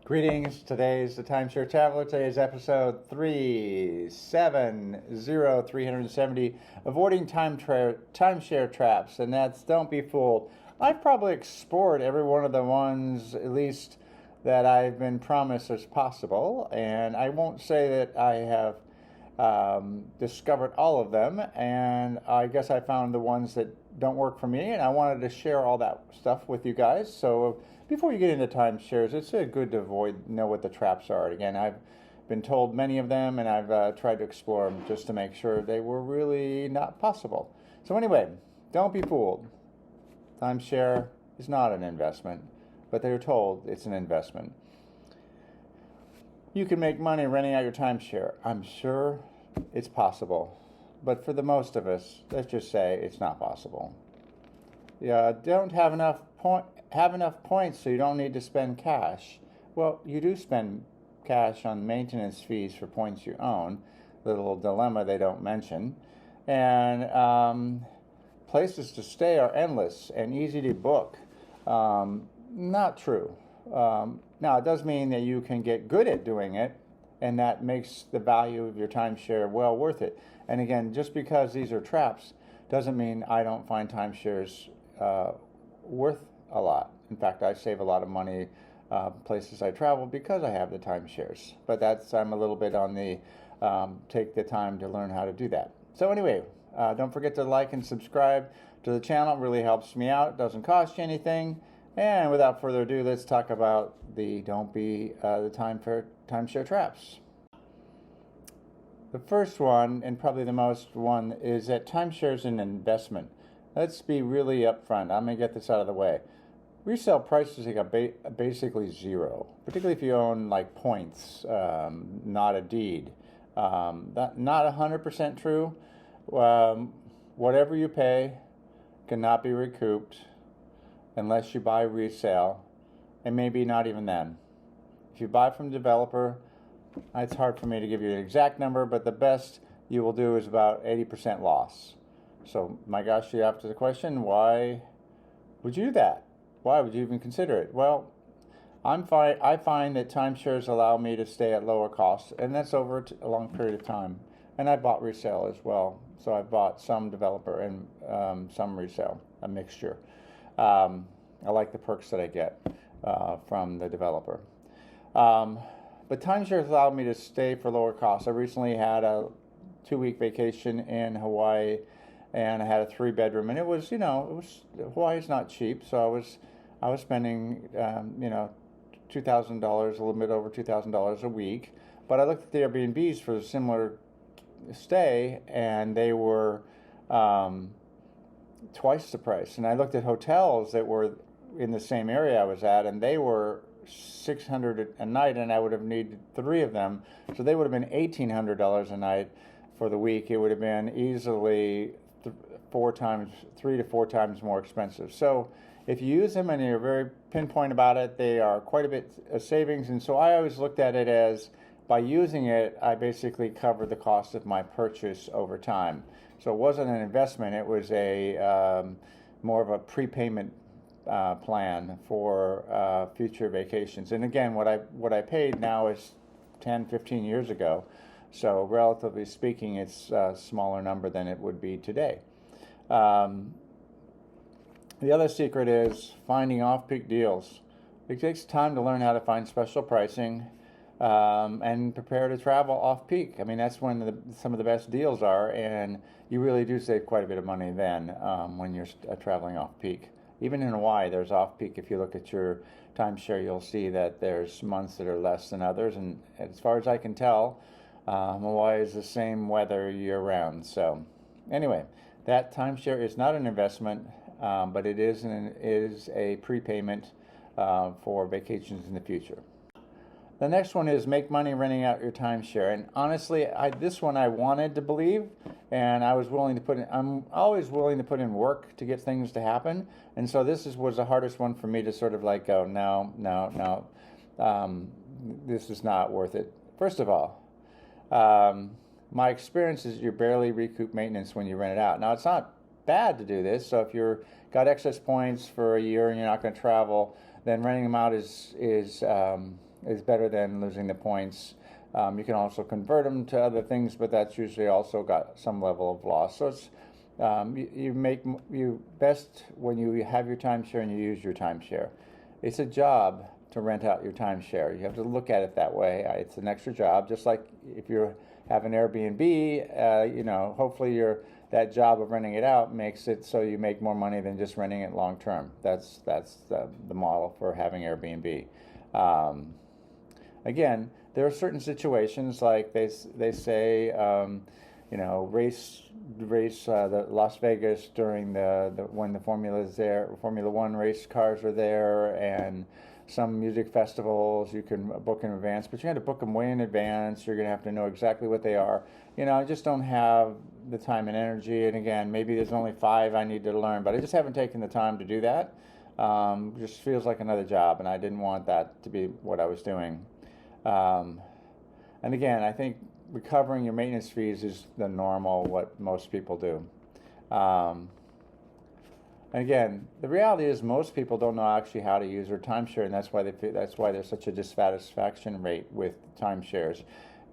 Greetings. Today's the Timeshare Traveler. Today's episode 370, avoiding timeshare traps. And that's don't be fooled. I've probably explored every one of the ones, at least that I've been promised as possible. And I won't say that I have discovered all of them. And I guess I found the ones that don't work for me. And I wanted to share all that stuff with you guys. So before you get into timeshares, it's good to know what the traps are. Again, I've been told many of them, and I've tried to explore them just to make sure they were really not possible. So anyway, don't be fooled. Timeshare is not an investment, but they're told it's an investment. You can make money renting out your timeshare. I'm sure it's possible, but for the most of us, let's just say it's not possible. Don't have enough points so you don't need to spend cash. Well, you do spend cash on maintenance fees for points you own. Little dilemma they don't mention. And places to stay are endless and easy to book. Not true. Now, it does mean that you can get good at doing it, and that makes the value of your timeshare well worth it. And again, just because these are traps doesn't mean I don't find timeshares worth a lot. In fact, I save a lot of money places I travel because I have the timeshares. But I'm a little bit on the take the time to learn how to do that. So anyway, don't forget to like and subscribe to the channel. It really helps me out. It doesn't cost you anything. And without further ado, let's talk about the timeshare traps. The first one, and probably the most one, is that timeshare is an investment. Let's be really upfront. I'm going to get this out of the way. Resale prices are basically zero, particularly if you own like points, not a deed. Not 100% true. Whatever you pay cannot be recouped unless you buy resale, and maybe not even then. If you buy from a developer, it's hard for me to give you an exact number, but the best you will do is about 80% loss. So, my gosh, you asked the question, why would you do that? Why would you even consider it? Well, I find that timeshares allow me to stay at lower costs, and that's over a long period of time. And I bought resale as well. So I bought some developer and some resale, a mixture. I like the perks that I get from the developer. But timeshares allow me to stay for lower costs. I recently had a 2-week vacation in Hawaii, and I had a 3-bedroom, and Hawaii's not cheap, so I was spending $2,000, a little bit over $2,000 a week. But I looked at the Airbnbs for a similar stay, and they were twice the price. And I looked at hotels that were in the same area I was at, and they were $600 a night, and I would have needed 3 of them, so they would have been $1,800 a night for the week. It would have been easily 3 to 4 times more expensive. So if you use them and you're very pinpoint about it, they are quite a bit of savings. And so I always looked at it as, by using it, I basically covered the cost of my purchase over time. So it wasn't an investment, it was a more of a prepayment plan for future vacations. And again, what I paid now is 10-15 years ago, so relatively speaking, it's a smaller number than it would be today. The other secret is finding off-peak deals. It takes time to learn how to find special pricing and prepare to travel off-peak. I mean, that's when some of the best deals are, and you really do save quite a bit of money then when you're traveling off-peak. Even in Hawaii, there's off-peak. If you look at your timeshare, you'll see that there's months that are less than others. And as far as I can tell, Hawaii is the same weather year-round. So anyway, that timeshare is not an investment, but it is a prepayment for vacations in the future. The next one is make money renting out your timeshare. And honestly, this one I wanted to believe, and I'm always willing to put in work to get things to happen. And so this was the hardest one for me to sort of like go, no, this is not worth it. First of all, my experience is you barely recoup maintenance when you rent it out. Now, it's not bad to do this. So if you're got excess points for a year and you're not going to travel, then renting them out is is better than losing the points. You can also convert them to other things, but that's usually also got some level of loss. So it's you best when you have your timeshare and you use your timeshare. It's a job to rent out your timeshare. You have to look at it that way. It's an extra job, just like if you have an Airbnb. Hopefully that job of renting it out makes it so you make more money than just renting it long term. That's the model for having Airbnb. Again, there are certain situations like they say, race the Las Vegas during when the Formula One race cars are there, and some music festivals you can book in advance, but you have to book them way in advance. You're going to have to know exactly what they are. I just don't have the time and energy. And again, maybe there's only 5 I need to learn, but I just haven't taken the time to do that. Just feels like another job, and I didn't want that to be what I was doing. And again, I think recovering your maintenance fees is the normal, what most people do. And again, the reality is most people don't know actually how to use their timeshare, and that's why there's such a dissatisfaction rate with timeshares.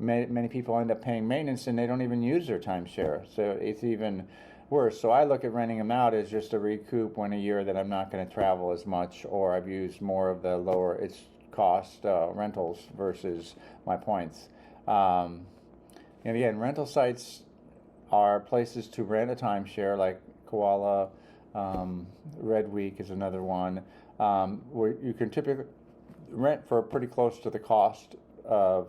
Many people end up paying maintenance and they don't even use their timeshare, so it's even worse. So I look at renting them out as just a recoup when a year that I'm not going to travel as much, or I've used more of the lower its cost rentals versus my points. And again, rental sites are places to rent a timeshare, like Koala. Red Week is another one, where you can typically rent for pretty close to the cost of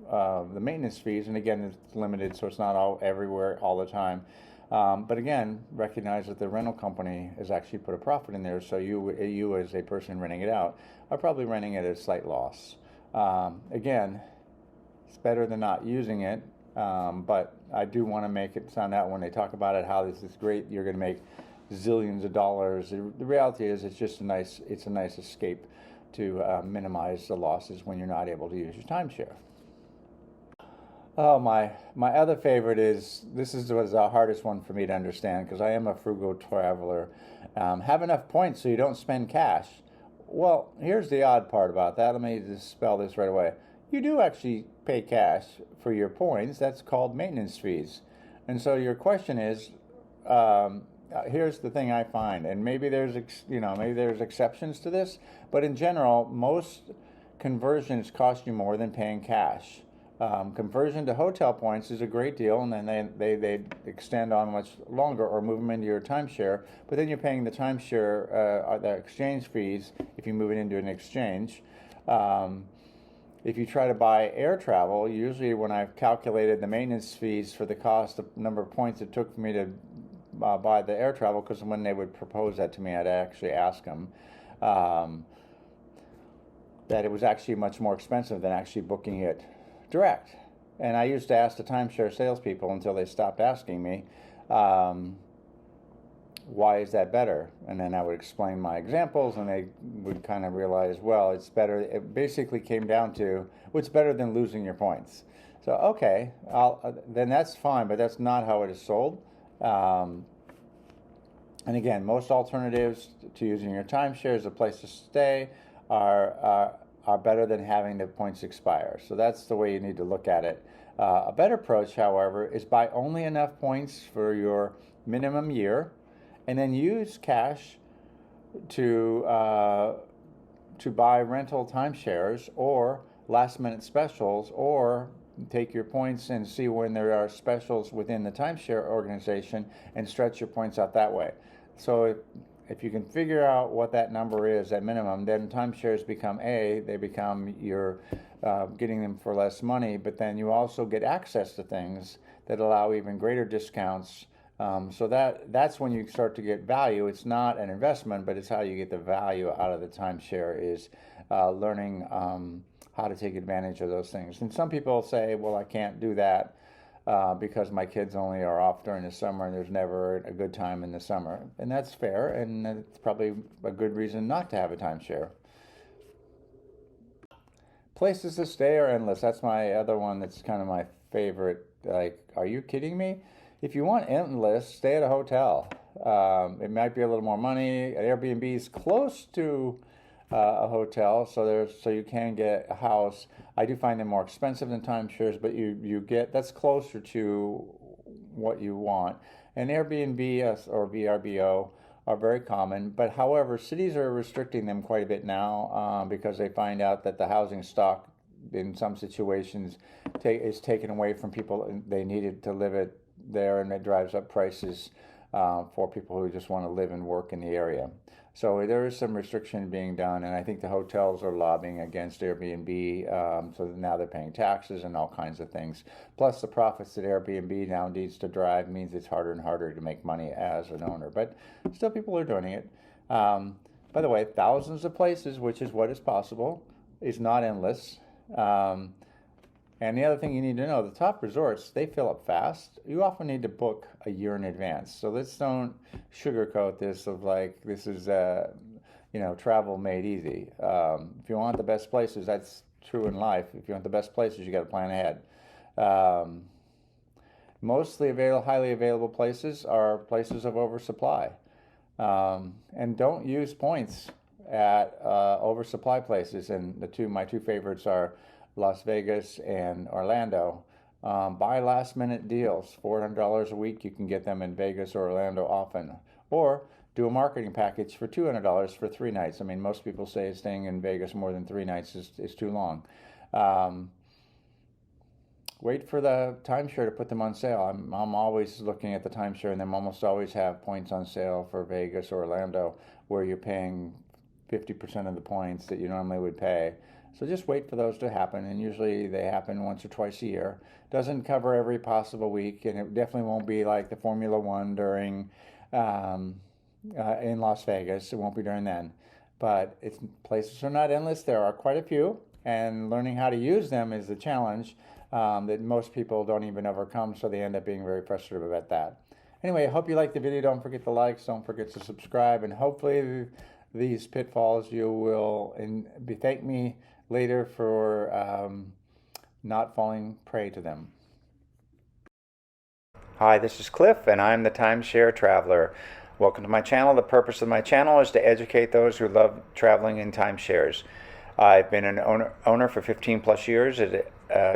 the maintenance fees. And again, it's limited, so it's not everywhere all the time. But again, recognize that the rental company has actually put a profit in there, so you as a person renting it out are probably renting it at a slight loss. Again, it's better than not using it, but I do want to make it sound out when they talk about it how this is great. You're going to make zillions of dollars. The reality is it's a nice escape to minimize the losses when you're not able to use your timeshare. Oh, my other favorite was the hardest one for me to understand, because I am a frugal traveler. Have enough points so you don't spend cash. Well, here's the odd part about that. Let me just spell this right away. You do actually pay cash for your points. That's called maintenance fees. And so your question is, here's the thing I find, and maybe there's exceptions to this, but in general, most conversions cost you more than paying cash. Conversion to hotel points is a great deal, and then they extend on much longer or move them into your timeshare, but then you're paying the timeshare, the exchange fees if you move it into an exchange. If you try to buy air travel, usually when I've calculated the maintenance fees for the cost of number of points it took for me to buy the air travel, because when they would propose that to me, I'd actually ask them that it was actually much more expensive than actually booking it direct. And I used to ask the timeshare salespeople until they stopped asking me, why is that better? And then I would explain my examples, and they would kind of realize, well, it's better. It basically came down to, what's better than losing your points? So, okay, then that's fine, but that's not how it is sold. And again, most alternatives to using your timeshare as a place to stay are better than having the points expire. So that's the way you need to look at it. A better approach, however, is buy only enough points for your minimum year, and then use cash to buy rental timeshares or last-minute specials, or take your points and see when there are specials within the timeshare organization and stretch your points out that way. So if you can figure out what that number is at minimum, then timeshares become you're getting them for less money, but then you also get access to things that allow even greater discounts. So that's when you start to get value. It's not an investment, but it's how you get the value out of the timeshare, is learning how to take advantage of those things. And some people say, well, I can't do that because my kids only are off during the summer and there's never a good time in the summer. And that's fair, and it's probably a good reason not to have a timeshare. Places to stay are endless. That's my other one that's kind of my favorite. Like, are you kidding me? If you want endless, stay at a hotel. It might be a little more money. Airbnb is close to a hotel, so you can get a house. I do find them more expensive than timeshares, but you get that's closer to what you want. And Airbnb or VRBO are very common, but however, cities are restricting them quite a bit now because they find out that the housing stock in some situations is taken away from people they needed to live it there, and it drives up prices for people who just want to live and work in the area. So there is some restriction being done, and I think the hotels are lobbying against Airbnb, so now they're paying taxes and all kinds of things. Plus the profits that Airbnb now needs to drive means it's harder and harder to make money as an owner, but still people are doing it. By the way, thousands of places, which is what is possible, is not endless. And the other thing you need to know, the top resorts, they fill up fast. You often need to book a year in advance. So let's don't sugarcoat this of like, this is, travel made easy. If you want the best places, that's true in life. If you want the best places, you got to plan ahead. Mostly highly available places are places of oversupply. And don't use points at oversupply places. And my two favorites are Las Vegas and Orlando. Buy last minute deals. $400 a week, you can get them in Vegas or Orlando often. Or do a marketing package for $200 for 3 nights. I mean, most people say staying in Vegas more than 3 nights is too long. Wait for the timeshare to put them on sale. I'm always looking at the timeshare, and they almost always have points on sale for Vegas or Orlando where you're paying 50% of the points that you normally would pay. So just wait for those to happen, and usually they happen once or twice a year. Doesn't cover every possible week, and it definitely won't be like the Formula One during in Las Vegas. It won't be during then. But places are not endless. There are quite a few, and learning how to use them is the challenge that most people don't even overcome, so they end up being very frustrated about that. Anyway, I hope you liked the video. Don't forget to like, don't forget to subscribe, and hopefully these pitfalls you will thank me later for not falling prey to them. Hi, this is Cliff, and I'm the Timeshare Traveler. Welcome to my channel. The purpose of my channel is to educate those who love traveling in timeshares. I've been an owner for 15 plus years at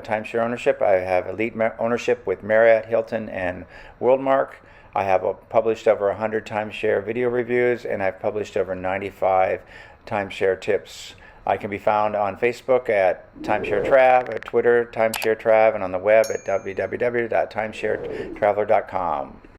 timeshare ownership. I have elite ownership with Marriott, Hilton, and Worldmark. I have published over 100 timeshare video reviews, and I've published over 95 timeshare tips. I can be found on Facebook at Timeshare Trav, at Twitter, Timeshare Trav, and on the web at www.timesharetraveler.com.